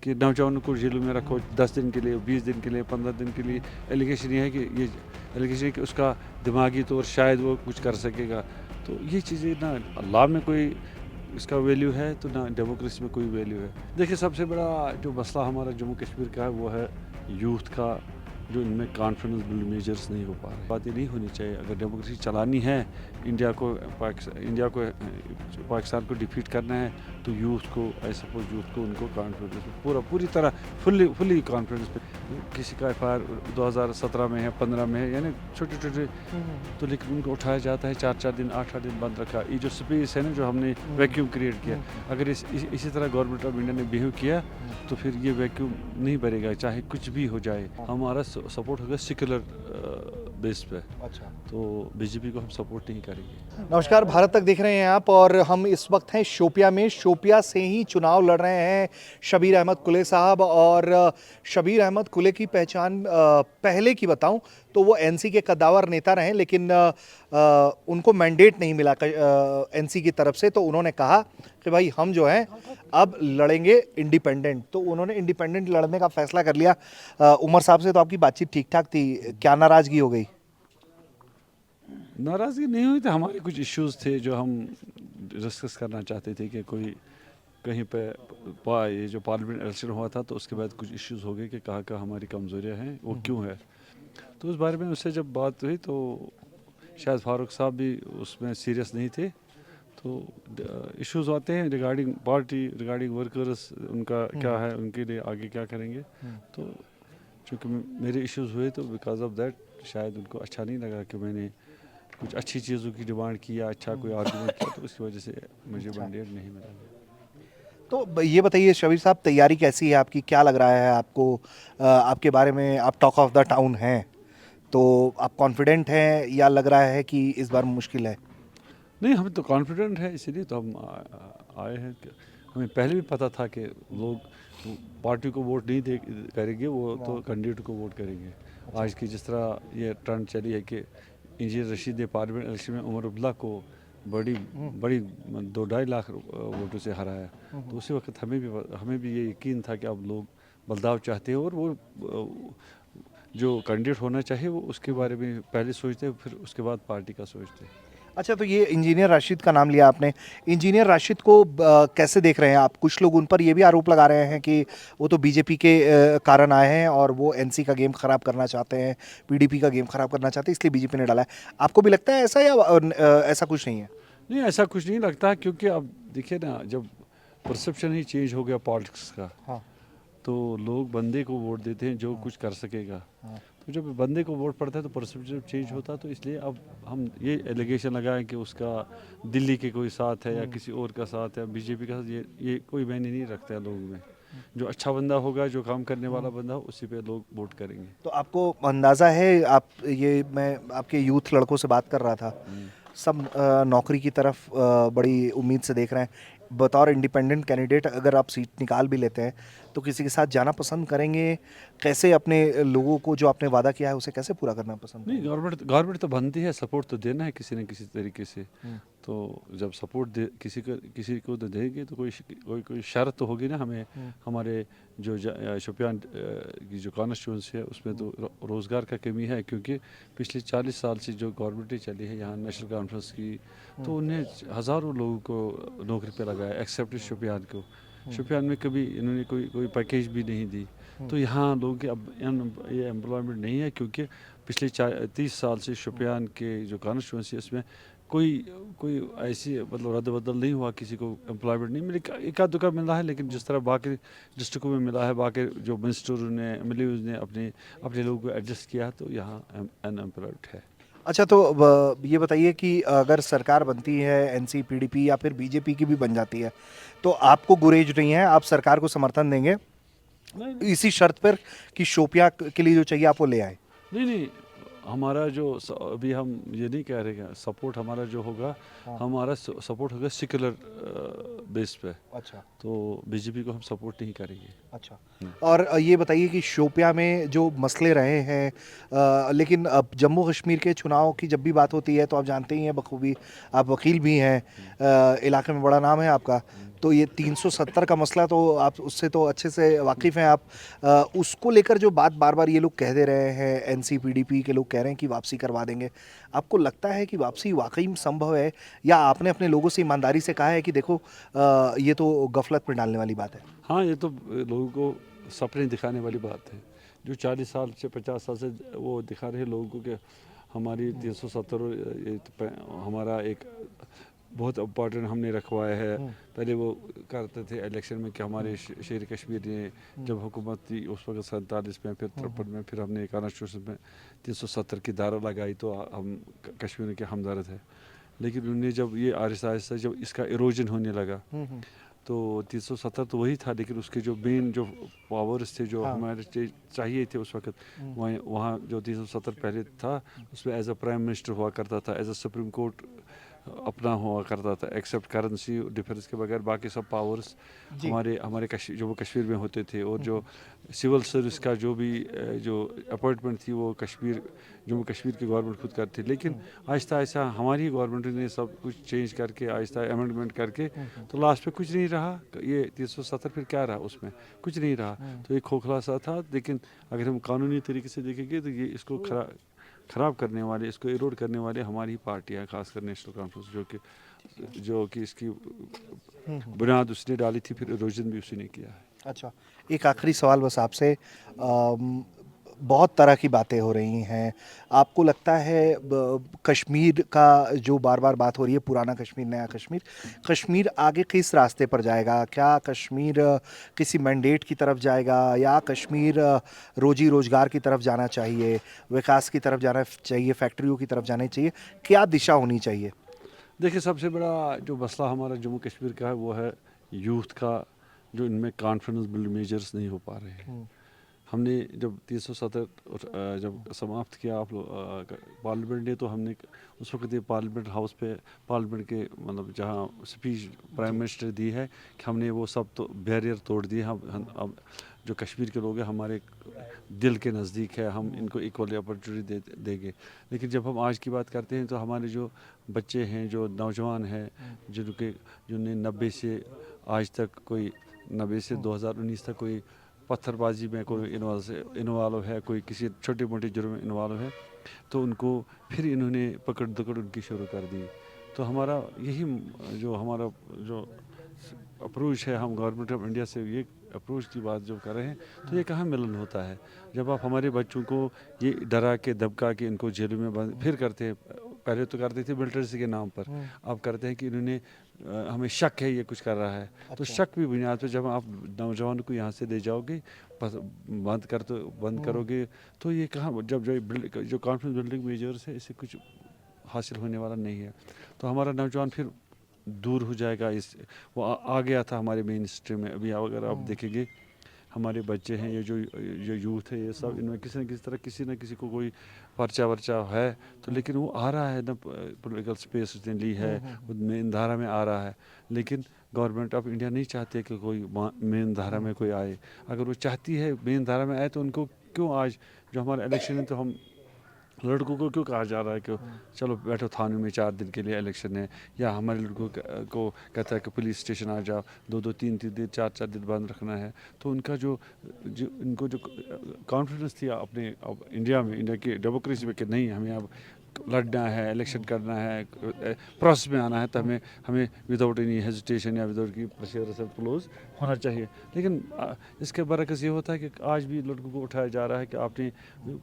कि नौजवानों को जेलों में रखो 10 दिन के लिए, 20 दिन के लिए, 15 दिन के लिए। एलिगेशन ये है कि ये एलिगेशन है कि उसका दिमागी तौर शायद वो कुछ कर सकेगा। तो ये चीज़ें ना लॉ में कोई इसका वैल्यू है तो ना डेमोक्रेसी में कोई वैल्यू है। देखिए सबसे बड़ा जो मसला हमारा जम्मू कश्मीर का है वो है यूथ का, जो इनमें कॉन्फिडेंस बिल्ड मेजर्स नहीं हो पा रहे। बातें नहीं होनी चाहिए। अगर डेमोक्रेसी चलानी है, इंडिया को पाकिस्तान को डिफीट करना है तो यूथ को, आई सपोज यूथ को उनको कॉन्फिडेंस पूरी तरह फुली कॉन्फिडेंस पे। किसी का FIR 2017 में है, 15 में है, यानी छोटे तो लेकिन उनको उठाया जाता है 4 दिन 8 दिन बंद रखा। ये जो स्पेस है ना जो हमने वैक्यूम क्रिएट किया, अगर इसी तरह गवर्नमेंट ऑफ इंडिया ने बिहेव किया तो फिर ये वैक्यूम नहीं भरेगा, चाहे कुछ भी हो जाए। हमारा सपोर्ट होगा सेक्युलर बेस पे। अच्छा, तो बीजेपी को हम सपोर्ट नहीं करेंगे। नमस्कार, भारत तक देख रहे हैं आप और हम इस वक्त हैं शोपिया में। शोपिया से ही चुनाव लड़ रहे हैं शबीर अहमद कुले साहब। और शबीर अहमद कुले की पहचान पहले की बताऊं तो वो NC के कद्दावर नेता रहे, लेकिन उनको मैंडेट नहीं मिला NC की तरफ से। तो उन्होंने कहा कि भाई हम जो हैं अब लड़ेंगे इंडिपेंडेंट। तो उन्होंने इंडिपेंडेंट लड़ने का फैसला कर लिया। उमर साहब से तो आपकी बातचीत ठीक ठाक थी, क्या नाराज़गी हो गई? नाराज़गी नहीं हुई थी, हमारे कुछ इश्यूज थे जो हम डिस्कस करना चाहते थे कि कोई कहीं पे ये जो पार्लियामेंट इलेक्शन हुआ था तो उसके बाद कुछ इश्यूज हो गए कि कहाँ हमारी कमज़ोरियाँ हैं, वो क्यों है। तो उस बारे में उससे जब बात हुई तो शायद फारूक साहब भी उसमें सीरियस नहीं थे। तो इश्यूज आते हैं रिगार्डिंग पार्टी, रिगार्डिंग वर्कर्स, उनका क्या है, उनके लिए आगे क्या करेंगे। तो चूँकि मेरे इश्यूज हुए तो बिकॉज ऑफ दैट शायद उनको अच्छा नहीं लगा कि मैंने कुछ अच्छी चीज़ों की डिमांड की या अच्छा कोई आर्गूमेंट किया, तो उसकी वजह से मुझे मैंडेट नहीं मिला। तो ये बताइए शबीर साहब, तैयारी कैसी है आपकी? क्या लग रहा है आपको? आपके बारे में आप टॉक ऑफ द टाउन हैं, तो आप कॉन्फिडेंट हैं या लग रहा है कि इस बार मुश्किल है? नहीं, हम तो कॉन्फिडेंट है, इसीलिए तो हम आए हैं। हमें पहले भी पता था कि लोग पार्टी को वोट नहीं करेंगे, वो तो कैंडिडेट को वोट करेंगे। आज की जिस तरह ये ट्रेंड चली है कि इंजीनियर रशीद ने पार्लियामेंट इलेक्शन में उमर अब्दुल्ला को बड़ी 2-2.5 लाख वोटों से हराया। तो उसी वक्त हमें भी ये यकीन था कि अब लोग बदलाव चाहते हैं और वो जो कैंडिडेट होना चाहिए वो उसके बारे में पहले सोचते हैं, फिर उसके बाद पार्टी का सोचते हैं। अच्छा, तो ये इंजीनियर राशिद का नाम लिया आपने। इंजीनियर राशिद को कैसे देख रहे हैं आप? कुछ लोग उन पर ये भी आरोप लगा रहे हैं कि वो तो बीजेपी के कारण आए हैं और वो NC का गेम खराब करना चाहते हैं, PDP का गेम खराब करना चाहते हैं, इसलिए बीजेपी ने डाला है। आपको भी लगता है ऐसा या ऐसा कुछ नहीं है? नहीं, ऐसा कुछ नहीं लगता, क्योंकि अब देखिए ना, जब परसेप्शन ही चेंज हो गया पॉलिटिक्स का, हाँ, तो लोग बंदे को वोट देते हैं जो कुछ कर सकेगा। तो जब बंदे को वोट पड़ता है तो परसेप्शन चेंज होता है। तो इसलिए अब हम ये एलिगेशन लगाएं कि उसका दिल्ली के कोई साथ है या किसी और का साथ है, बीजेपी का साथ, ये कोई मायने नहीं रखता है लोगों में। जो अच्छा बंदा होगा, जो काम करने वाला बंदा हो, उसी पे लोग वोट करेंगे। तो आपको अंदाज़ा है, मैं आपके यूथ लड़कों से बात कर रहा था, सब नौकरी की तरफ बड़ी उम्मीद से देख रहे हैं। बतौर इंडिपेंडेंट कैंडिडेट अगर आप सीट निकाल भी लेते हैं तो किसी के साथ जाना पसंद करेंगे? कैसे अपने लोगों को जो आपने वादा किया है उसे कैसे पूरा करना पसंद नहीं, करेंगे? गवर्नमेंट तो बनती है, सपोर्ट तो देना है किसी न किसी तरीके से। तो जब सपोर्ट दे किसी को तो देंगे तो कोई शर्त तो होगी ना हमें। हमारे जो शोपियान की जो कॉन्स्टिट्यूंसी है उसमें तो रोज़गार का कमी है, क्योंकि पिछले 40 साल से जो गवर्नमेंट चली है यहाँ नेशनल कॉन्फ्रेंस की, तो उन्हें हज़ारों लोगों को नौकरी पे लगाया, एक्सेप्ट शोपियान को। शोपियान में कभी इन्होंने कोई पैकेज भी नहीं दी। तो यहाँ लोगों की अब ये एम्प्लॉयमेंट नहीं है, क्योंकि पिछले 30 साल से शोपियान के जो कॉन्स्टिट्यूंसी है उसमें कोई ऐसी मतलब रद्द बदल नहीं हुआ, किसी को एम्प्लॉयमेंट नहीं मिली। एका दुका मिला है, लेकिन जिस तरह बाकी डिस्ट्रिक्टों में मिला है, बाकी जो मिनिस्टरों ने MLAs ने अपने लोगों को एडजस्ट किया, तो यहाँ अनएम्प्लॉयड है। अच्छा, तो ये बताइए कि अगर सरकार बनती है NC PDP या फिर बीजेपी की भी बन जाती है तो आपको गुरेज नहीं है, आप सरकार को समर्थन देंगे नहीं इसी शर्त पर कि शोपिया के लिए जो चाहिए आप वो ले आए? नहीं, हमारा जो अभी हम ये नहीं कह रहे हैं, सपोर्ट हमारा जो होगा, हमारा सपोर्ट होगा सेक्युलर बेस पे। अच्छा तो बीजेपी को हम सपोर्ट नहीं करेंगे। अच्छा। और ये बताइए कि शोपियां में जो मसले रहे हैं, लेकिन अब जम्मू कश्मीर के चुनाव की जब भी बात होती है तो आप जानते ही हैं बखूबी, आप वकील भी हैं, इलाके में बड़ा नाम है आपका, तो ये 370 का मसला तो आप उससे तो अच्छे से वाकिफ़ हैं आप। उसको लेकर जो बात बार बार ये लोग कह दे रहे हैं, एनसीपीडीपी के लोग कह रहे हैं कि वापसी करवा देंगे, आपको लगता है कि वापसी वाकई में संभव है, या आपने अपने लोगों से ईमानदारी से कहा है कि देखो ये तो गफलत में डालने वाली बात है? हाँ, ये तो लोगों को सपने दिखाने वाली बात है। जो 40 साल से 50 साल से वो दिखा रहे हैं लोगों को कि हमारी 370 हमारा एक बहुत इम्पोर्टेंट हमने रखवाया है। पहले वो करते थे इलेक्शन में कि हमारे शेर कश्मीर ने जब हुकूमत थी उस वक्त 47 में, फिर 53 में, फिर हमने कॉन्स्टिट्यूशन में 370 की धारा लगाई तो हम कश्मीर के हमदर्द है। लेकिन उन्हें जब ये आहिस्ता आहिस्ता जब इसका इरोजन होने लगा तो 370 तो वही था, लेकिन उसके जो मेन जो पावर्स थे जो हमारे चाहिए थे उस वक्त, वहाँ जो 370 पहले था उसमें एज अ प्राइम मिनिस्टर हुआ करता था, एज अ सुप्रीम कोर्ट अपना हुआ करता था, एक्सेप्ट करेंसी डिफरेंस के बगैर बाकी सब पावर्स हमारे हमारे जो कश्मीर में होते थे। और जो सिविल सर्विस का जो भी जो अपॉइंटमेंट थी वो जम्मू कश्मीर की गवर्नमेंट खुद करती थी। लेकिन आहिस्ता आहिस्ता हमारी गवर्नमेंट ने सब कुछ चेंज करके आहिस्ता अमेंडमेंट करके तो लास्ट पे कुछ नहीं रहा। ये 370 फिर क्या रहा, उसमें कुछ नहीं रहा। तो ये खोखला सा था। लेकिन अगर हम कानूनी तरीके से देखेंगे तो ये इसको ख़राब करने वाले, इसको इरोड करने वाले हमारी पार्टियाँ, खासकर नेशनल कॉन्फ्रेंस जो कि इसकी बुनियाद उसने डाली थी, फिर इरोजन भी उसी ने किया है। अच्छा, एक आखिरी सवाल बस आपसे, बहुत तरह की बातें हो रही हैं, आपको लगता है कश्मीर का जो बार बार बात हो रही है, पुराना कश्मीर नया कश्मीर, कश्मीर आगे किस रास्ते पर जाएगा? क्या कश्मीर किसी मैंडेट की तरफ जाएगा, या कश्मीर रोजी रोजगार की तरफ जाना चाहिए, विकास की तरफ जाना चाहिए, फैक्ट्रियों की तरफ जाना चाहिए, क्या दिशा होनी चाहिए? देखिए, सबसे बड़ा जो मसला हमारा जम्मू कश्मीर का है वो है यूथ का, जो इनमें कॉन्फिडेंस बिल्ड मेजर्स नहीं हो पा रहे हैं। हमने जब 370 जब समाप्त किया आप लोग पार्लियामेंट ने, तो हमने उस वक्त ये पार्लियामेंट हाउस पे पार्लियामेंट के मतलब जहाँ स्पीच प्राइम मिनिस्टर दी है कि हमने वो सब तो बैरियर तोड़ दिए। हम अब जो कश्मीर के लोग हैं हमारे दिल के नज़दीक है, हम इनको इक्वली अपॉर्चुनिटी देंगे। लेकिन जब हम आज की बात करते हैं तो हमारे जो बच्चे हैं, जो नौजवान हैं, जिन्हें 90 से आज तक कोई 90 से 2019 तक कोई पत्थरबाजी में कोई इन्वॉल्व है, कोई किसी छोटे मोटे जुर्म में इन्वॉल्व है, तो उनको फिर इन्होंने पकड़ दकड़ उनकी शुरू कर दी। तो हमारा यही जो हमारा जो अप्रोच है, हम गवर्नमेंट ऑफ इंडिया से ये अप्रोच की बात जो कर रहे हैं, तो ये कहाँ मिलन होता है जब आप हमारे बच्चों को ये डरा के धमका के इनको जेल में बंद फिर करते हैं। पहले तो करते थे मिलिट्रेसी के नाम पर, अब करते हैं कि इन्होंने हमें शक है ये कुछ कर रहा है। तो शक भी बुनियाद पर जब आप नौजवान को यहाँ से ले जाओगे, बंद करोगे, तो ये कहाँ जब जो कॉन्फिडेंस बिल्डिंग मेजर्स है इससे कुछ हासिल होने वाला नहीं है। तो हमारा नौजवान फिर दूर हो जाएगा। वो आ गया था हमारे मेन स्ट्रीम में। अभी अगर आप देखेंगे हमारे बच्चे हैं, ये जो यूथ है, ये सब इनमें किसी न किसी को कोई पर्चा वर्चा है, तो लेकिन वो आ रहा है ना, पॉलिटिकल स्पेस उसने ली है, मेन धारा में आ रहा है। लेकिन गवर्नमेंट ऑफ इंडिया नहीं चाहती कि कोई मेन धारा में कोई आए। अगर वो चाहती है मेन धारा में आए तो उनको क्यों आज जो हमारा इलेक्शन है, तो हम लड़कों को क्यों कहा जा रहा है कि चलो बैठो थाने में 4 दिन के लिए इलेक्शन है, या हमारे लड़कों को कहता है कि पुलिस स्टेशन आ जाओ, 2-2 3-3 दिन 4-4 दिन बंद रखना है। तो उनका इनको जो कॉन्फिडेंस थी अपने इंडिया की डेमोक्रेसी में कि नहीं, हमें अब लड़ना है, इलेक्शन करना है, प्रोसेस में आना है, तो हमें विदाउट एनी हेजिटेशन या विदाउट की प्रेशर से क्लोज होना चाहिए। लेकिन इसके बरकस ये होता है कि आज भी लड़कों को उठाया जा रहा है कि आपने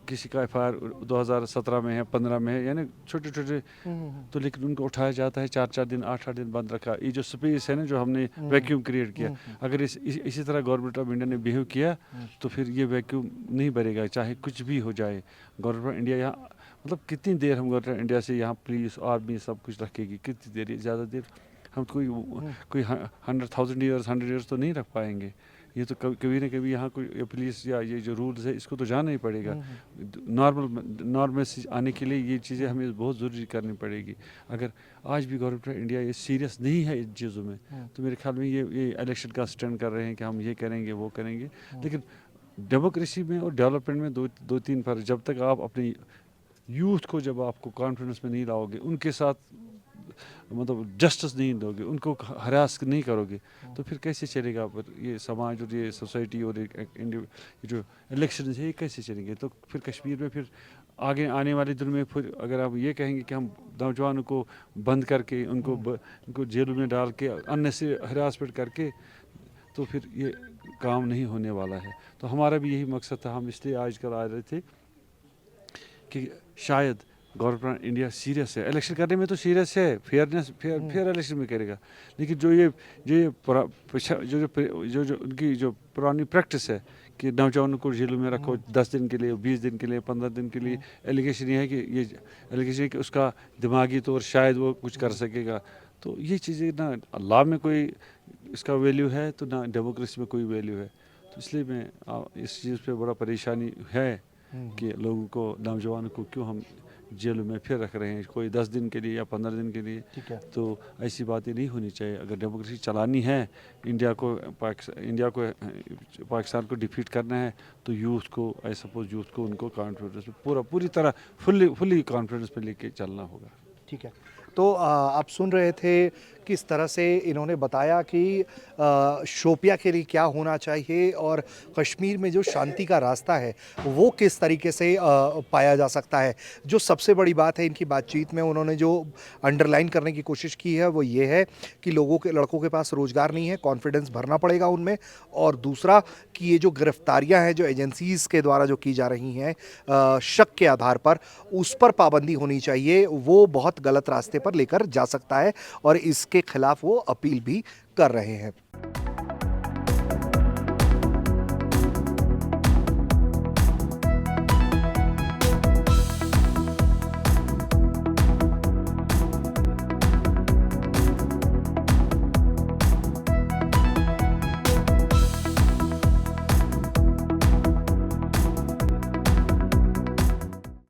किसी का FIR 2017 में है, 15 में है, यानी छोटे छोटे, तो लेकिन उनको उठाया जाता है, 4-4 दिन 8-8 दिन बंद रखा। ये जो स्पेस है ना, जो हमने वैक्यूम क्रिएट किया, अगर इसी तरह गवर्नमेंट ऑफ इंडिया ने बिहेव किया तो फिर ये वैक्यूम नहीं भरेगा, चाहे कुछ भी हो जाए। गवर्नमेंट ऑफ इंडिया यहाँ मतलब कितनी देर हम गवर्नमेंट इंडिया से यहाँ पुलिस आर्मी सब कुछ रखेगी, कितनी देर, ज़्यादा देर हम कोई 100,000 ईयर्स 100 ईयर्स तो नहीं रख पाएंगे। ये तो कभी ना कभी यहाँ कोई पुलिस या ये जो रूल्स है इसको तो जानना ही पड़ेगा। नॉर्मल आने के लिए ये चीज़ें हमें बहुत ज़रूरी करनी पड़ेगी। अगर आज भी गवर्नमेंट ऑफ इंडिया ये सीरियस नहीं है इन चीज़ों में, तो मेरे ख्याल में ये इलेक्शन का स्टैंड कर रहे हैं कि हम ये करेंगे वो करेंगे। लेकिन डेमोक्रेसी में और डेवलपमेंट में दो तीन फर्क, जब तक आप अपने यूथ को जब आपको कॉन्फिडेंस में नहीं लाओगे, उनके साथ मतलब जस्टिस नहीं दोगे, उनको हरास नहीं करोगे, तो फिर कैसे चलेगा ये समाज और ये सोसाइटी और ये जो इलेक्शन है ये कैसे चलेंगे। तो फिर कश्मीर में फिर आगे आने वाले दिनों में फिर अगर आप ये कहेंगे कि हम नौजवानों को बंद करके उनको जेलों में डाल के अननेसेसरी हरासमेंट करके, तो फिर ये काम नहीं होने वाला है। तो हमारा भी यही मकसद था, हम इसलिए आजकल आ रहे थे कि शायद गवर्नमेंट इंडिया सीरियस है, इलेक्शन करने में तो सीरियस है, फेयर इलेक्शन में करेगा, लेकिन जो उनकी जो पुरानी प्रैक्टिस है कि नौजवानों को जेलों में रखो 10 दिन के लिए, 20 दिन के लिए, 15 दिन के लिए, एलिगेशन ये है कि एलिगेशन है कि उसका दिमागी तौर शायद वो कुछ कर सकेगा। तो ये चीज़ें ना लॉ में कोई इसका वैल्यू है तो ना डेमोक्रेसी में कोई वैल्यू है। तो इसलिए मैं इस चीज़ पे बड़ा परेशानी है कि लोगों को, नौजवानों को क्यों हम जेल में फिर रख रहे हैं, कोई 10 दिन के लिए या 15 दिन के लिए। ठीक है। तो ऐसी बातें नहीं होनी चाहिए। अगर डेमोक्रेसी चलानी है, इंडिया को पाकिस्तान को डिफीट करना है, तो यूथ को, आई सपोज यूथ को उनको कॉन्फिडेंस में पूरी तरह फुल्ली कॉन्फिडेंस पे लेके चलना होगा। ठीक है। तो आप सुन रहे थे किस तरह से इन्होंने बताया कि शोपिया के लिए क्या होना चाहिए और कश्मीर में जो शांति का रास्ता है वो किस तरीके से पाया जा सकता है। जो सबसे बड़ी बात है इनकी बातचीत में उन्होंने जो अंडरलाइन करने की कोशिश की है वो ये है कि लड़कों के पास रोज़गार नहीं है, कॉन्फिडेंस भरना पड़ेगा उनमें। और दूसरा कि ये जो गिरफ्तारियां हैं जो एजेंसीज़ के द्वारा जो की जा रही हैं शक के आधार पर, उस पर पाबंदी होनी चाहिए। वो बहुत गलत रास्ते पर लेकर जा सकता है और इसके खिलाफ वो अपील भी कर रहे हैं।